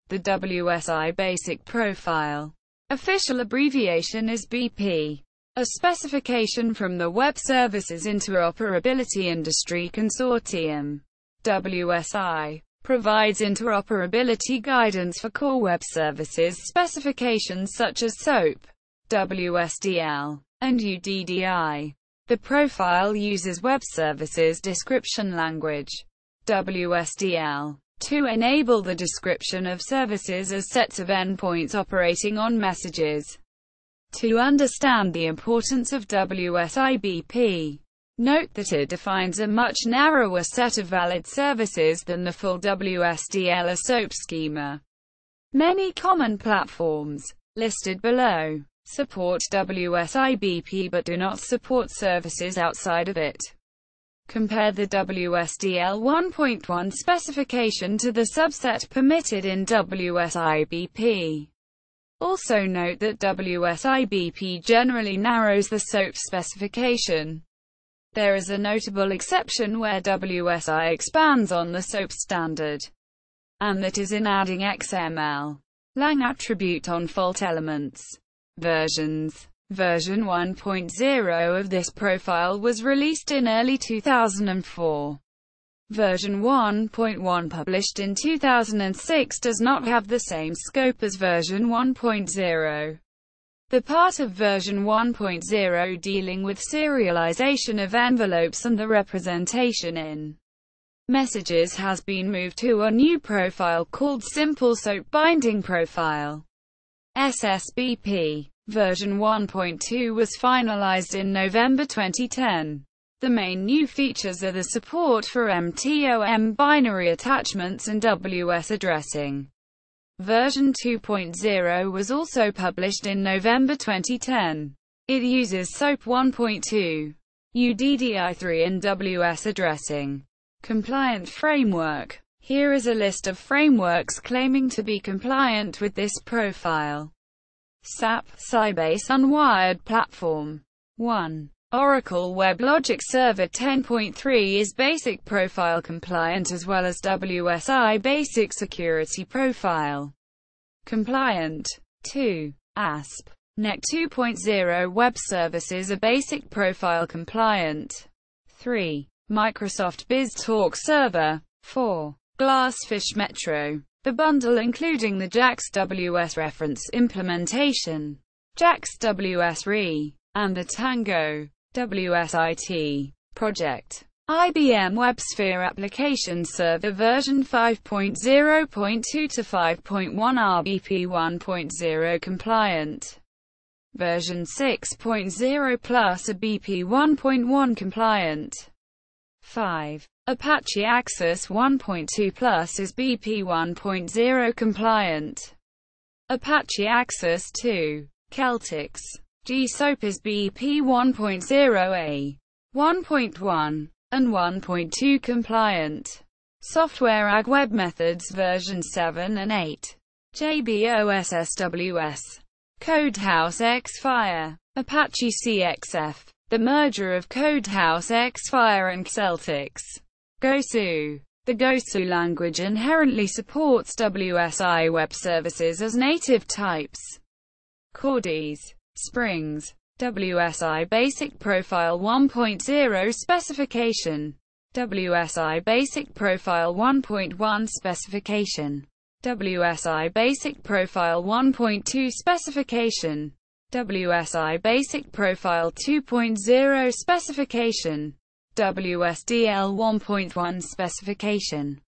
The WSI Basic Profile official abbreviation is BP. A specification from the Web Services Interoperability Industry Consortium. WSI provides interoperability guidance for core web services specifications such as SOAP, WSDL, and UDDI. The profile uses Web Services Description Language, WSDL, to enable the description of services as sets of endpoints operating on messages. To understand the importance of WSI-BP, note that it defines a much narrower set of valid services than the full WSDL or SOAP schema. Many common platforms, listed below, support WSI-BP but do not support services outside of it. Compare the WSDL 1.1 specification to the subset permitted in WSI-BP. Also note that WSI-BP generally narrows the SOAP specification. There is a notable exception where WSI expands on the SOAP standard, and that is in adding XML lang attribute on fault elements. Versions. Version 1.0 of this profile was released in early 2004. Version 1.1 published in 2006 does not have the same scope as version 1.0. The part of version 1.0 dealing with serialization of envelopes and the representation in messages has been moved to a new profile called Simple SOAP Binding Profile. SSBP. Version 1.2 was finalized in November 2010. The main new features are the support for MTOM binary attachments and WS addressing. Version 2.0 was also published in November 2010. It uses SOAP 1.2, UDDI 3 and WS addressing. Compliant framework. Here is a list of frameworks claiming to be compliant with this profile. SAP Sybase Unwired Platform. 1. Oracle WebLogic Server 10.3 is basic profile compliant as well as WSI Basic Security Profile compliant. 2. ASP. NEC 2.0 Web Services are basic profile compliant. 3. Microsoft BizTalk Server. 4. Glassfish Metro. The bundle including the JAX WS reference implementation, JAX WS RE, and the Tango WSIT project. IBM WebSphere Application Server version 5.0.2 to 5.1 RBP 1.0 compliant. Version 6.0 plus a BP 1.1 compliant. 5. Apache Access 1.2 Plus is BP 1.0 compliant. Apache Access 2, Celtics, GSOAP is BP 1.0A, 1.1, and 1.2 compliant. Software AG Web Methods version 7 and 8. JBOSSWS. Codehouse Xfire. Apache CXF. The merger of Codehouse Xfire and Celtics. Gosu. The Gosu language inherently supports WSI web services as native types. Cordes. Springs. WSI Basic Profile 1.0 Specification. WSI Basic Profile 1.1 Specification. WSI Basic Profile 1.2 Specification. WSI Basic Profile 2.0 Specification. WSDL 1.1 Specification.